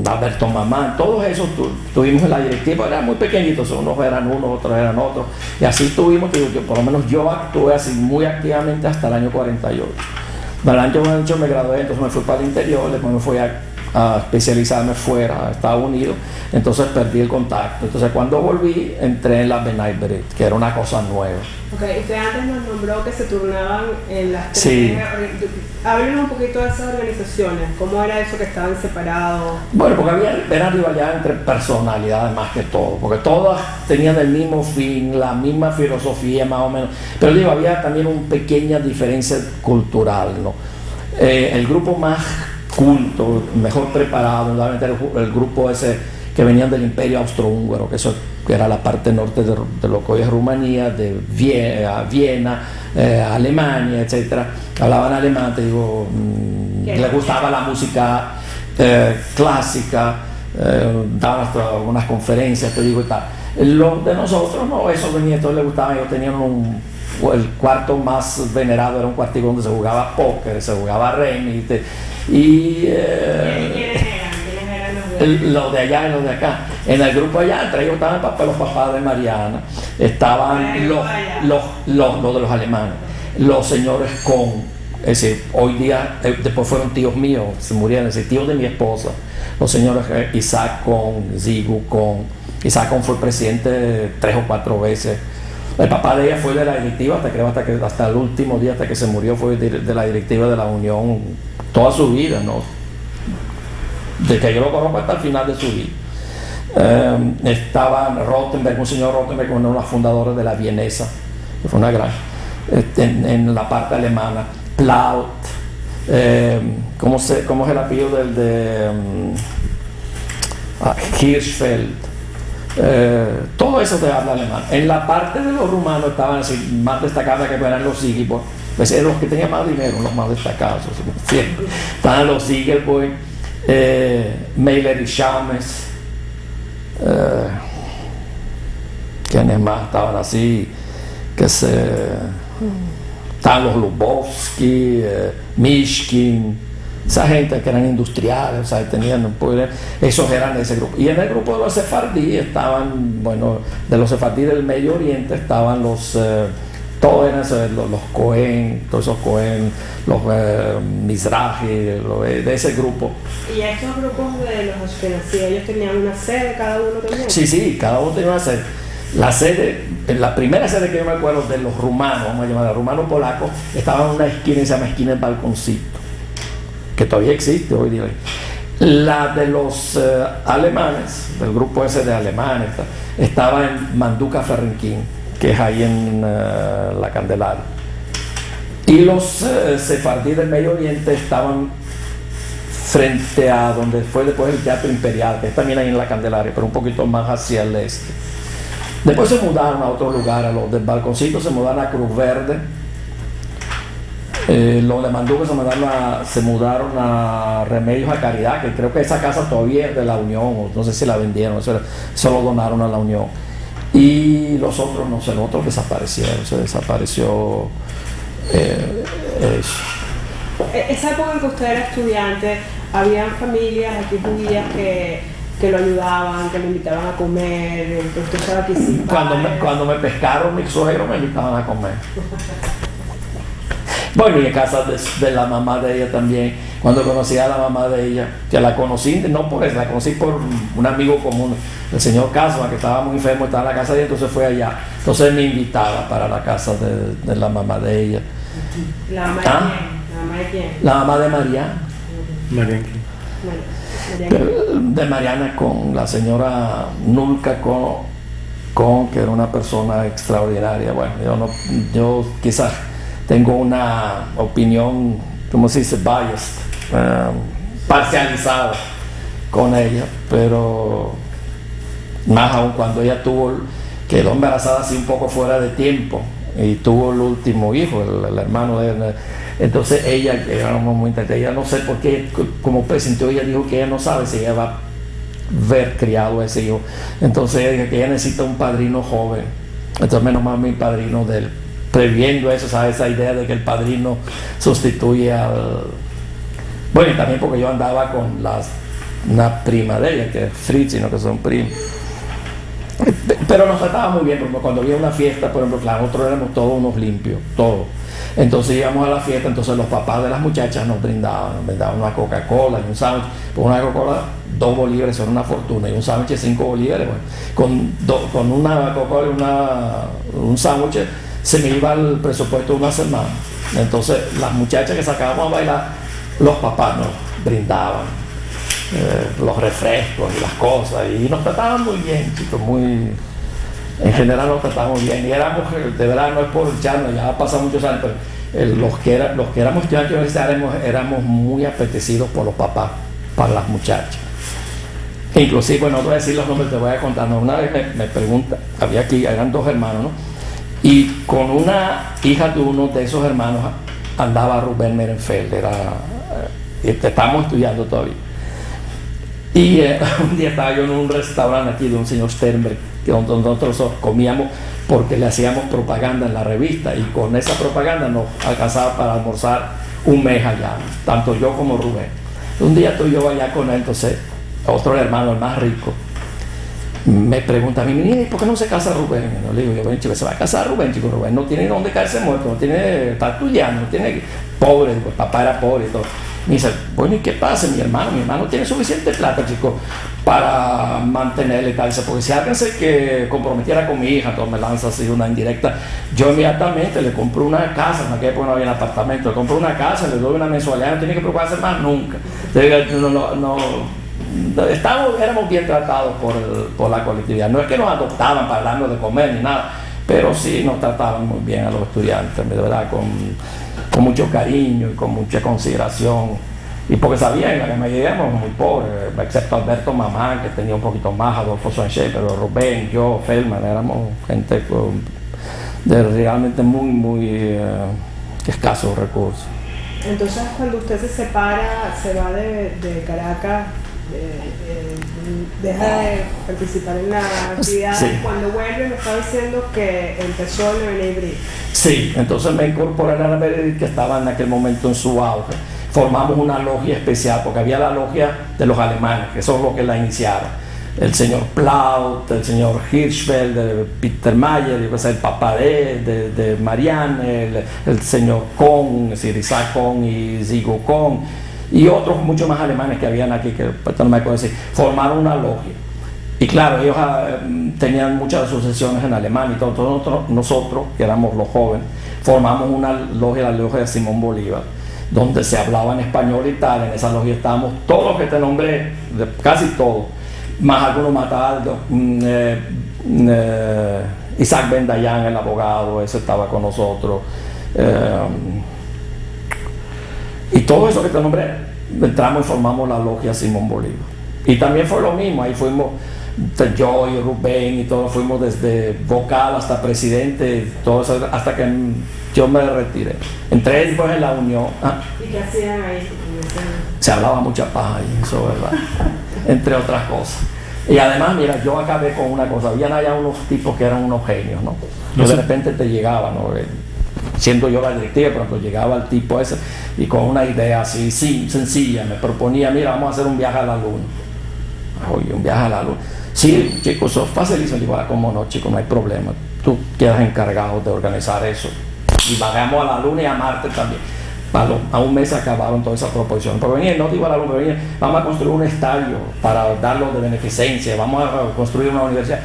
Alberto Mamán, todos esos tuvimos en la directiva, eran muy pequeñitos, unos eran unos, otros eran otros, y así estuvimos, por lo menos yo actué así muy activamente hasta el año 48. Del año 48 me gradué, entonces me fui para el interior, después me fui a especializarme fuera, a Estados Unidos, entonces perdí el contacto. Entonces cuando volví, entré en la B'nai B'rith, que era una cosa nueva. Ok, usted antes nos nombró que se turnaban en las tres. Sí. Háblenos un poquito de esas organizaciones, ¿cómo era eso que estaban separados? Bueno, porque era rivalidad entre personalidades más que todo, porque todas tenían el mismo fin, la misma filosofía más o menos, pero digo, había también una pequeña diferencia cultural, ¿no? El grupo más culto, mejor preparado, el grupo ese que venían del Imperio Austrohúngaro, que era la parte norte de lo que hoy es Rumanía, de Viena, Alemania, etcétera. Hablaban alemán, te digo, les gustaba la música clásica, daban hasta algunas conferencias, te digo, y tal. Los de nosotros no, eso venía, todos les gustaba. Ellos tenían el cuarto más venerado, era un cuartico donde se jugaba póker, se jugaba remi, y los de allá y los de acá. En el grupo allá, entre ellos estaban los papás de Mariana, estaban los de los alemanes, los señores Kohn, es decir, hoy día, después fueron tíos míos, se murieron, es decir, tíos de mi esposa, los señores Isaac Kohn, Zigu Kohn. Isaac Kohn fue presidente 3 o 4 veces. El papá de ella fue de la directiva hasta el último día, hasta que se murió, fue de la directiva de la Unión toda su vida, ¿no? De que yo lo conozco hasta el final de su vida. Estaban Rothenberg, un señor Rothenberg, uno de los fundadores de la Vienesa, que fue una gran, en la parte alemana. Plaut, ¿cómo es el apellido del de Hirschfeld? Todo eso te habla alemán. En la parte de los rumanos estaban así, más destacadas, que eran los Siegel, pues eran los que tenían más dinero, los más destacados, siempre. Estaban los Siegel, Meiler y Chames, quienes más estaban así, estaban los Lubovsky, Mishkin, esa gente que eran industriales, o sea, tenían un poder, esos eran de ese grupo. Y en el grupo de los sefardí estaban, bueno, de los sefardí del Medio Oriente estaban los todos eran los Cohen, todos esos Cohen, los Mizrahi, de ese grupo. ¿Y estos grupos de los Ashkenazí, ellos tenían una sede cada uno también? Sí, cada uno tenía una sede. La primera sede que yo me acuerdo de los rumanos, vamos a llamarla rumanos polacos, estaba en una esquina que se llama esquina del Balconcito, que todavía existe hoy día. La de los alemanes, del grupo ese de alemanes, estaba en Manduca Ferrenquín, que es ahí en la Candelaria. Y los sefardíes del Medio Oriente estaban frente a donde fue después el Teatro Imperial, que es también ahí en la Candelaria, pero un poquito más hacia el este. Después se mudaron a otro lugar, a los del Balconcito se mudaron a Cruz Verde. Los de Manduque se mudaron a Remedios a Caridad, que creo que esa casa todavía es de la Unión, o no sé si la vendieron, eso lo donaron a la Unión. Y los otros, no sé, los otros desaparecieron, se desapareció eso. Esa época en que usted era estudiante, habían familias aquí judías que lo ayudaban, que lo invitaban a comer, que usted estaba aquí sin Cuando me pescaron, mis suegros me invitaban a comer. Bueno, y en casa de la mamá de ella también, cuando conocí a la mamá de ella, que la conocí, no por eso, la conocí por un amigo común, el señor Casma, que estaba muy enfermo, estaba en la casa de ella, entonces fue allá. Entonces me invitaba para la casa de la mamá de ella. ¿La mamá de quién? ¿La mamá de quién? La mamá de Mariana. Mariana. De Mariana con la señora Nulca con que era una persona extraordinaria. Bueno, yo quizás tengo una opinión, ¿cómo se dice? Biased, parcializada con ella, pero más aún cuando ella quedó embarazada así un poco fuera de tiempo y tuvo el último hijo, el hermano de ella. Entonces ella, era un momento, ella no sé por qué, como presintió, ella dijo que ella no sabe si ella va a ver criado a ese hijo. Entonces ella dijo que ella necesita un padrino joven. Entonces menos mal mi padrino de él, previendo eso, ¿sabes? Esa idea de que el padrino sustituye al... Bueno, y también porque yo andaba con una prima de ella, que es Fritz, sino que son primos. Pero nos trataba muy bien, porque cuando había una fiesta, por ejemplo, claro, nosotros éramos todos unos limpios, todos. Entonces íbamos a la fiesta, entonces los papás de las muchachas nos brindaban una Coca-Cola y un sándwich. Por una Coca-Cola, 2 bolívares son una fortuna, y un sándwich de 5 bolívares. Bueno, con una Coca-Cola y un sándwich se me iba el presupuesto de una semana. Entonces las muchachas que sacábamos a bailar, los papás nos brindaban los refrescos y las cosas, y nos trataban muy bien, chicos, en general nos trataban muy bien, y éramos, de verdad, no es por echarnos, ya ha pasado muchos años, pero los que éramos estudiantes universitarios éramos muy apetecidos por los papás, para las muchachas. Inclusive, bueno, no voy a decir los nombres, te voy a contar, ¿no? Una vez me pregunta, eran 2 hermanos, ¿no? Y con una hija de uno de esos hermanos andaba Rubén Merenfeld, estábamos estudiando todavía. Y un día estaba yo en un restaurante aquí de un señor Sternberg, donde nosotros comíamos porque le hacíamos propaganda en la revista, y con esa propaganda nos alcanzaba para almorzar un mes allá, tanto yo como Rubén. Un día estoy yo allá con él, entonces otro hermano, el más rico, me pregunta a mí, mire, ¿por qué no se casa Rubén? Y yo le digo, bueno, chico, se va a casar Rubén, chico. Rubén no tiene dónde caerse muerto, está estudiando, no tiene, pobre, pues, papá era pobre y todo. Me dice, bueno, ¿y qué pasa? Mi hermano tiene suficiente plata, chico, para mantenerle y tal. Dice, porque si alguien se que comprometiera con mi hija, entonces me lanza así una indirecta. Yo inmediatamente le compro una casa, en aquella época no había apartamento, le compro una casa, le doy una mensualidad, no tiene que preocuparse más nunca. Éramos bien tratados por la colectividad. No es que nos adoptaban para darnos de comer ni nada, pero sí nos trataban muy bien a los estudiantes, de verdad, con mucho cariño y con mucha consideración, y porque sabían que la mayoría éramos muy pobres, excepto Alberto Mamán, que tenía un poquito más, Adolfo Sánchez, pero Rubén, yo, Feldman, éramos gente de realmente muy escasos recursos. Entonces, cuando usted se separa, se va de Caracas, deja de participar en la actividad, sí. Cuando vuelve me estaba diciendo que empezó el Benebrí. Sí, entonces me incorporé a la Benebrí, que estaba en aquel momento en su auge. Formamos una logia especial, porque había la logia de los alemanes, que son los que la iniciaron. El señor Plaut, el señor Hirschfeld, el Peter Mayer, el papá de Marianne, el señor Kohn, es decir, Isaac Kohn y Zigo Kohn, y otros muchos más alemanes que habían aquí, que no me acuerdo decir, formaron una logia. Y claro, ellos tenían muchas asociaciones en Alemania, y todos nosotros, que éramos los jóvenes, formamos una logia, la logia de Simón Bolívar, donde se hablaba en español y tal. En esa logia estábamos todos los que te nombré, casi todos, más algunos Mataldo, Isaac Ben Dayan, el abogado, ese estaba con nosotros. Y todo eso que te nombré, entramos y formamos la logia Simón Bolívar. Y también fue lo mismo, ahí fuimos yo y Rubén y todos, fuimos desde vocal hasta presidente, todo eso, hasta que yo me retiré. Entré después en la Unión. ¿Y qué hacían ahí? Se hablaba mucha paja ahí, eso es verdad, entre otras cosas. Y además, mira, yo acabé con una cosa, habían allá unos tipos que eran unos genios, ¿no? Yo de repente te llegaba, ¿no? Siendo yo la directiva, pero cuando llegaba el tipo ese y con una idea así, sencilla, me proponía, mira, vamos a hacer un viaje a la luna. Oye, un viaje a la luna. Sí, chicos, eso es facilísimo. Digo, como no, chicos, no hay problema. Tú quedas encargado de organizar eso. Y vagamos a la luna y a Marte también. A un mes acabaron todas esas proposiciones. Pero venía, no digo a la luna, venía, vamos a construir un estadio para darlo de beneficencia, vamos a construir una universidad.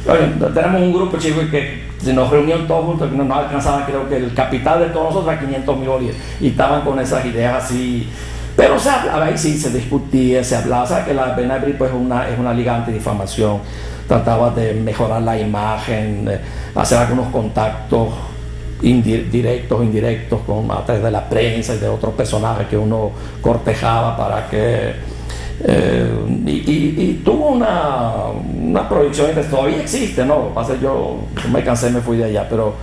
Oye, tenemos un grupo, chicos, que nos reunieron todos juntos, que no nos alcanzaban, creo que el capital de todos nosotros era 500,000 bolívares. Y estaban con esas ideas así. Pero se hablaba, ahí sí se discutía, se hablaba, ¿sabes? Que la BENABRI pues, es una liga antidifamación, trataba de mejorar la imagen, hacer algunos contactos directos, indirectos, a través de la prensa y de otros personajes que uno cortejaba para que... y tuvo una proyección, todavía existe, ¿no? Lo que pasa es que yo me cansé, me fui de allá, pero...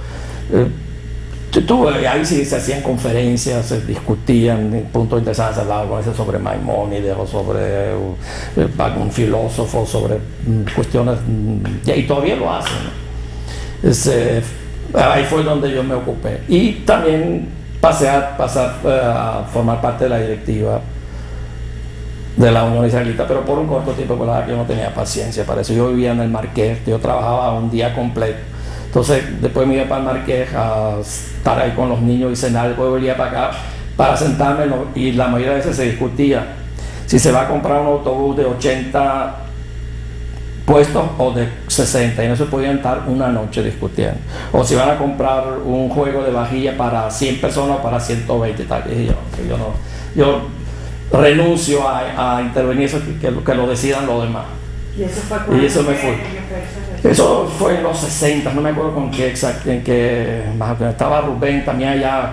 ahí sí se hacían conferencias, se discutían puntos interesantes, se hablaba con ese sobre Maimónides o sobre un filósofo, sobre cuestiones, y todavía lo hacen, ¿no? Ahí fue donde yo me ocupé. Y también pasé a formar parte de la directiva de la Unión Israelita, pero por un corto tiempo, por la verdad que yo no tenía paciencia para eso. Yo vivía en el Marqués, yo trabajaba un día completo. Entonces, después me iba para el Marqués a estar ahí con los niños y cenar, después volvía para acá para sentarme, y la mayoría de veces se discutía si se va a comprar un autobús de 80 puestos o de 60, y no se podían estar una noche discutiendo, o si van a comprar un juego de vajilla para 100 personas o para 120 y tal. Y yo renuncio a intervenir eso, que lo decidan los demás. Y eso fue y eso me fue. Eso fue en los 60, no me acuerdo con qué exacto, en qué estaba Rubén también allá,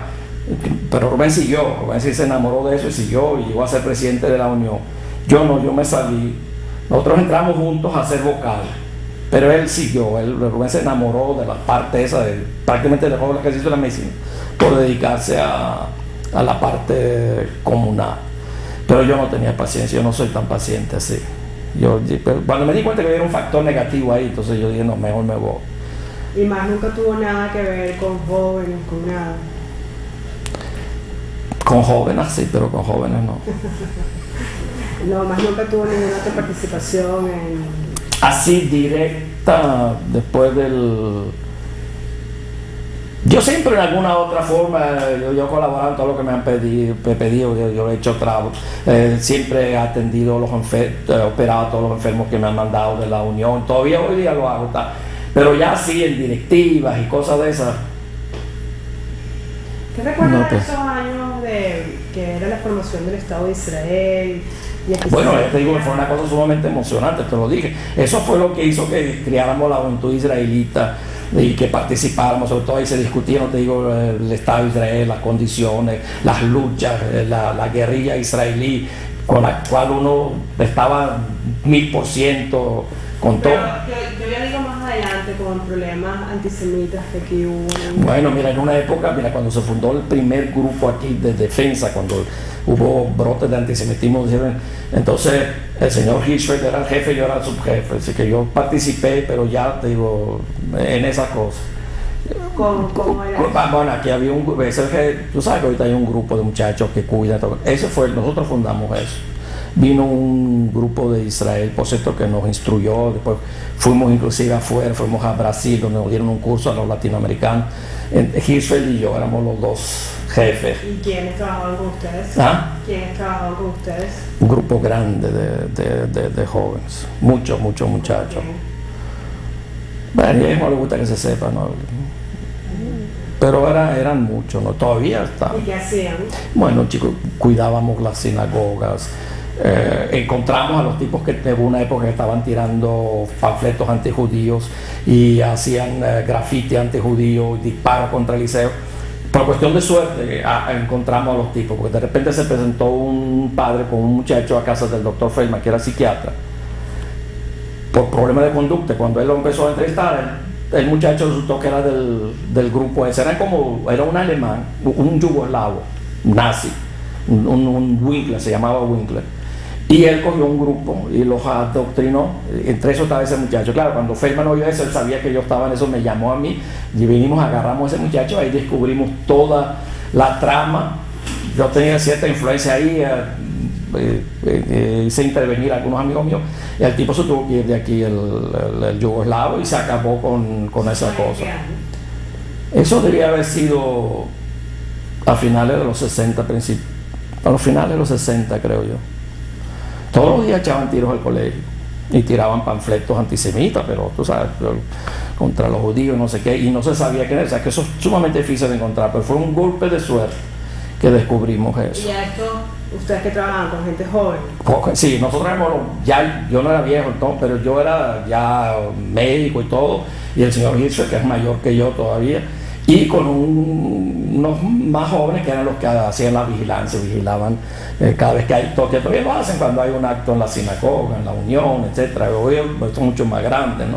pero Rubén siguió, Rubén sí se enamoró de eso y siguió y llegó a ser presidente de la Unión. Yo no, yo me salí. Nosotros entramos juntos a ser vocal, pero él siguió, Rubén se enamoró de la parte esa, prácticamente dejó el ejercicio de la medicina por dedicarse a la parte comunal. Pero yo no tenía paciencia, yo no soy tan paciente así. Cuando me di cuenta que había un factor negativo ahí, entonces yo dije, no, mejor me voy. Y más nunca tuvo nada que ver con jóvenes, con nada. Con jóvenes sí, pero con jóvenes no. No, más nunca tuvo ninguna otra participación en... Así directa, después del... Yo siempre en alguna otra forma, yo colaboro en todo lo que me han pedido, yo he hecho trabajo, siempre he atendido operado a todos los enfermos que me han mandado de la Unión, todavía hoy día lo hago, pero ya sí en directivas y cosas de esas. ¿Qué recuerdas de esos años de que era la formación del Estado de Israel? Bueno, te digo que fue una cosa sumamente emocionante, te lo dije. Eso fue lo que hizo que creáramos la juventud israelita y que participáramos, sobre todo ahí se discutía, no te digo, el Estado de Israel, las condiciones, las luchas, la guerrilla israelí, con la cual uno estaba 1000% con todo. Yo ya digo más adelante con problemas antisemitas que aquí hubo. Bueno, mira, en una época, mira, cuando se fundó el primer grupo aquí de defensa, cuando hubo brotes de antisemitismo, entonces el señor Hirschfeld era el jefe y yo era el subjefe, así que yo participé, pero ya te digo, en esa cosa. ¿Cómo era? Bueno, aquí había tú sabes que ahorita hay un grupo de muchachos que cuidan todo. Nosotros fundamos eso. Vino un grupo de Israel, por cierto, que nos instruyó, después fuimos inclusive afuera, fuimos a Brasil, donde nos dieron un curso a los latinoamericanos. Hirschfeld y yo éramos los dos jefes. ¿Y quiénes trabajaban con ustedes? ¿Quiénes trabajaban con ustedes? Un grupo grande de jóvenes, muchos muchachos. Bueno, y a ellos no les gusta que se sepa, ¿no? Pero eran muchos, ¿no? Todavía están. ¿Y qué hacían? Bueno, chicos, cuidábamos las sinagogas. Encontramos a los tipos que en una época estaban tirando panfletos antijudíos y hacían grafiti antijudío, disparos contra el liceo. por cuestión de suerte encontramos a los tipos, porque de repente se presentó un padre con un muchacho a casa del doctor Feldman, que era psiquiatra, por problemas de conducta. Cuando él lo empezó a entrevistar, el muchacho resultó que era del grupo ese, era un alemán, un yugoslavo, nazi, un Winkler, se llamaba Winkler. Y él cogió un grupo y los adoctrinó. Entre eso estaba ese muchacho. Claro, cuando Feldman oyó eso, él sabía que yo estaba en eso, me llamó a mí y vinimos, agarramos a ese muchacho, ahí descubrimos toda la trama. Yo tenía cierta influencia ahí, hice intervenir a algunos amigos míos. Y el tipo se tuvo que ir de aquí, el yugoslavo, y se acabó con esa cosa. Eso debía haber sido a finales de los 60, a los finales de los 60, creo yo. Todos los días echaban tiros al colegio y tiraban panfletos antisemitas, pero tú sabes, contra los judíos, no sé qué, y no se sabía qué era. O sea, que eso es sumamente difícil de encontrar, pero fue un golpe de suerte que descubrimos eso. Y a esto, ustedes que trabajan con gente joven. Sí, nosotros éramos, ya yo no era viejo entonces, pero yo era ya médico y todo, y el señor Hirschfeld, que es mayor que yo todavía, y con unos más jóvenes que eran los que hacían la vigilancia, vigilaban cada vez que hay toque. Todavía lo hacen cuando hay un acto en la sinagoga, en la unión, etcétera. Hoy son mucho más grandes, ¿no?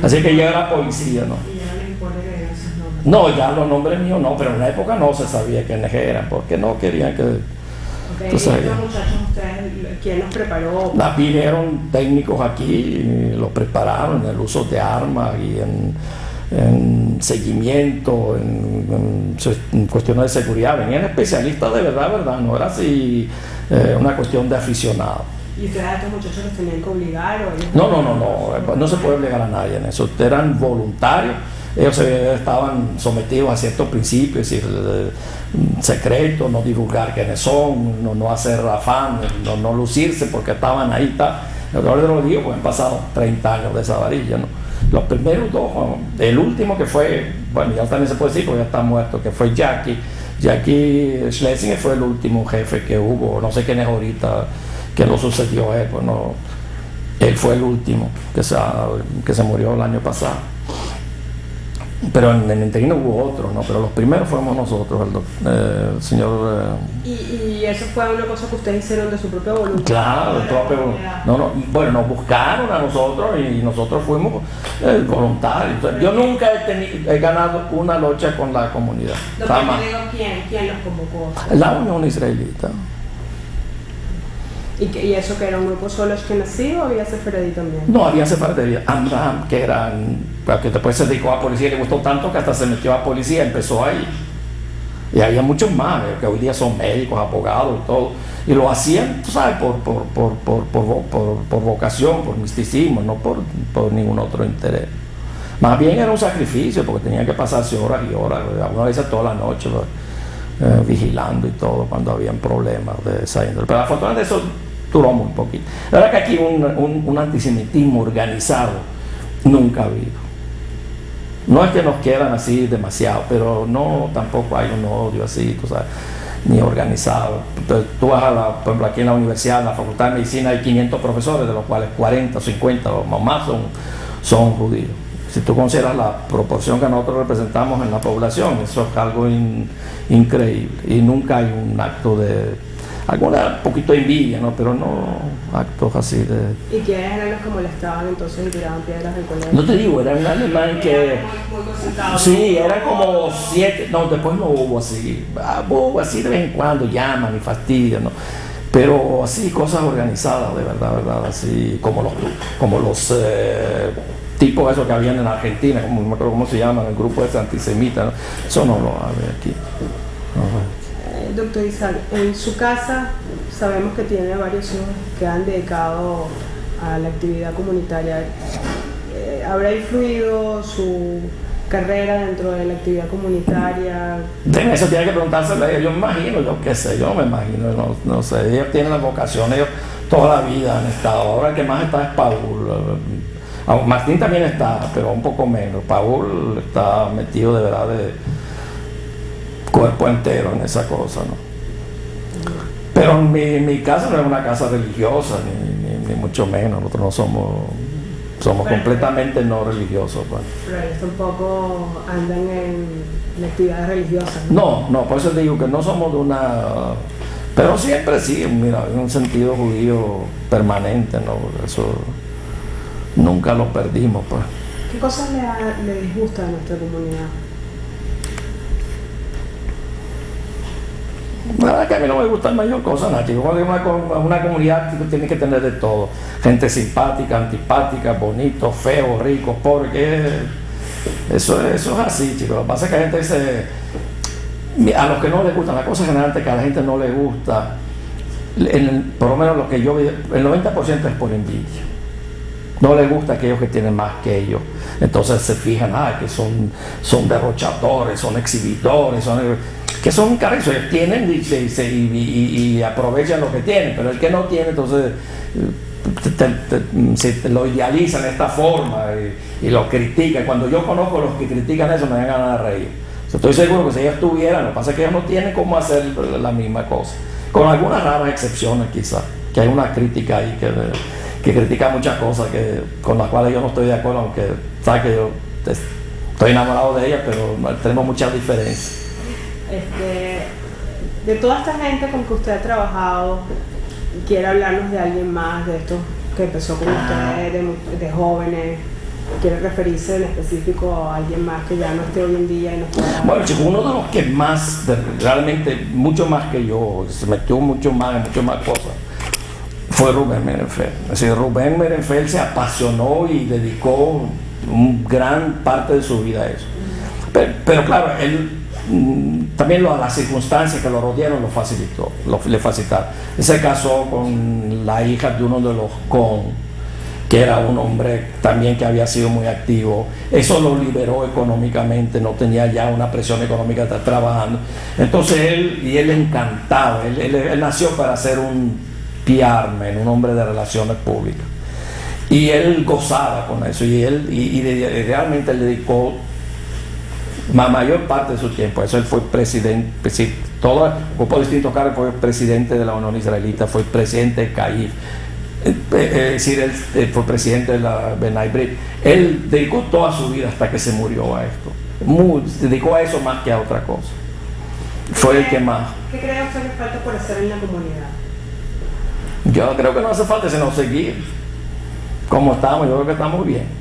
Así que ya era policía, ¿no? Y ya no les importa que digan sus nombres. No, ya los nombres míos no, pero en la época no se sabía quiénes eran, porque no querían que... Okay. ¿Y estos muchachos, ustedes, quién los preparó? Vinieron técnicos aquí, los prepararon en el uso de armas y en seguimiento, en cuestiones de seguridad. Venían especialistas de verdad, no era así una cuestión de aficionado. ¿Y ustedes a estos muchachos los tenían que obligar? ¿O ellos No se puede obligar a nadie en eso. Eran voluntarios, ellos estaban sometidos a ciertos principios, es decir, secretos, no divulgar quiénes son, no hacer afán, no lucirse porque estaban ahí. Ahora de los días, pues han pasado 30 años de esa varilla, ¿no? Los primeros dos, el último que fue, bueno, ya también se puede decir porque ya está muerto, que fue Jackie Schlesinger, fue el último jefe que hubo, no sé quién es ahorita, que lo sucedió a él, pues no, él fue el último que se murió el año pasado. Pero en el interino hubo otros, ¿no? Pero los primeros fuimos nosotros, el señor... ¿Y eso fue una cosa que ustedes hicieron de su propia voluntad? Claro, bueno, nos buscaron a nosotros y nosotros fuimos voluntarios. Entonces, yo nunca he ganado una lucha con la comunidad. ¿Quién los convocó? La Unión Israelita. ¿Y eso que era un grupo solo ashkenazí o había sefaradí también? No, había sefaradí, Amram, que después se dedicó a policía, le gustó tanto que hasta se metió a policía, empezó ahí. Y había muchos más, que hoy día son médicos, abogados y todo. Y lo hacían, tú sabes, por vocación, por misticismo, no por ningún otro interés. Más bien era un sacrificio, porque tenían que pasarse horas y horas, algunas veces toda la noche, vigilando y todo, cuando habían problemas de esa índole. Pero afortunadamente eso duró muy poquito. La verdad que aquí un antisemitismo organizado nunca ha habido. No es que nos quieran así demasiado, pero no, tampoco hay un odio así, tú sabes, ni organizado. Entonces, tú vas por ejemplo, aquí en la universidad, en la Facultad de Medicina, hay 500 profesores, de los cuales 40 o 50 o más son judíos. Si tú consideras la proporción que nosotros representamos en la población, eso es algo increíble. Y nunca hay un acto de... alguna poquito de envidia, ¿no? Pero no actos así de... ¿Y quiénes eran los que molestaban entonces y tiraban piedras del colegio? No te digo, era un alemán que... Muy concentrado. Sí, eran como 7, no, después no hubo así. Hubo así de vez en cuando, llaman y fastidian, ¿no? Pero así, cosas organizadas, de verdad, así como los tipos esos que habían en Argentina, como, no me acuerdo cómo se llaman, el grupo ese antisemita, ¿no? Eso no lo hay aquí. No. Doctor Isaac, en su casa sabemos que tiene varios hijos que han dedicado a la actividad comunitaria. ¿Habrá influido su carrera dentro de la actividad comunitaria? Eso tiene que preguntárselo a ellos. Yo me imagino, yo qué sé, yo me imagino, no sé. Ellos tienen la vocación, ellos toda la vida han estado. Ahora el que más está es Paul. Martín también está, pero un poco menos. Paul está metido de verdad de cuerpo entero en esa cosa, ¿no? Pero mi casa no es una casa religiosa, ni mucho menos. Nosotros no somos somos Bueno, completamente no religiosos. Pues. Pero ellos tampoco andan en actividades religiosas. No, por eso te digo que no somos de una... Pero siempre sí, mira, hay un sentido judío permanente, ¿no? Eso nunca lo perdimos, pues. ¿Qué cosas le disgusta de nuestra comunidad? La verdad que a mí no me gusta mayor cosa, Nachi. Una comunidad tiene que tener de todo. Gente simpática, antipática, bonito, feo, rico, pobre, que eso es así, chicos. Lo que pasa es que la gente dice, a los que no les gustan, la cosa generalmente que a la gente no le gusta, por lo menos lo que yo vi, el 90% es por envidia. No les gusta aquellos que tienen más que ellos. Entonces se fijan, que son derrochadores, son exhibidores, que son carrizos, ellos tienen y aprovechan lo que tienen, pero el que no tiene, entonces se lo idealizan de esta forma y lo critican. Cuando yo conozco a los que critican eso, me dan ganas de reír. Estoy seguro que si ellos tuvieran, lo que pasa es que ellos no tienen cómo hacer la misma cosa, con algunas raras excepciones quizás, que hay una crítica ahí que critica muchas cosas con las cuales yo no estoy de acuerdo, aunque sabes que yo estoy enamorado de ella, pero tenemos muchas diferencias. De toda esta gente con que usted ha trabajado, quiere hablarnos de alguien más, de esto que empezó con usted de jóvenes, quiere referirse en específico a alguien más que ya no esté hoy en día y no pueda... Bueno, chicos, uno de los que más, realmente mucho más que yo, se metió mucho más cosas, fue Rubén Merenfeld. Es decir, Rubén Merenfeld se apasionó y dedicó gran parte de su vida a eso. Pero claro, él también las circunstancias que lo rodearon le facilitaron. Él se casó con la hija de uno de los Cohn, que era un hombre también que había sido muy activo. Eso lo liberó económicamente, no tenía ya una presión económica de estar trabajando. Entonces él encantaba, él nació para ser un PR-man, un hombre de relaciones públicas. Y él gozaba con eso, y realmente le dedicó la mayor parte de su tiempo. Eso él fue presidente, ocupó distintos cargos, fue presidente de la Unión Israelita, fue presidente de CAIF, es decir, él fue presidente de la B'nai B'rith. Él dedicó toda su vida hasta que se murió a esto. Se dedicó a eso más que a otra cosa. Fue el que más. ¿Qué cree usted que falta por hacer en la comunidad? Yo creo que no hace falta sino seguir como estamos. Yo creo que estamos bien.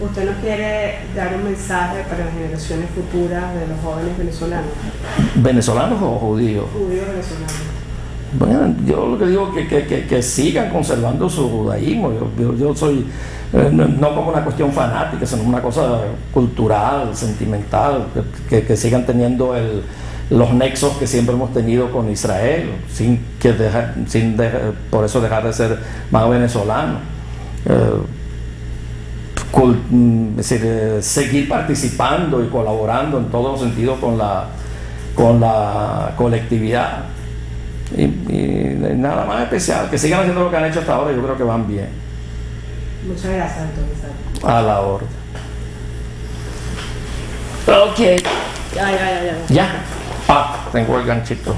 ¿Usted nos quiere dar un mensaje para las generaciones futuras de los jóvenes venezolanos? ¿Venezolanos o judíos? Judíos venezolanos. Bueno, yo lo que digo es que sigan conservando su judaísmo. Yo soy, no como una cuestión fanática, sino una cosa cultural, sentimental, que sigan teniendo los nexos que siempre hemos tenido con Israel, por eso dejar de ser más venezolano. Es decir, seguir participando y colaborando en todos los sentidos con la colectividad. Y nada más especial, que sigan haciendo lo que han hecho hasta ahora. Yo creo que van bien. Muchas gracias, doctor. A la orden. Ok. Ya. Ya. Tengo el ganchito.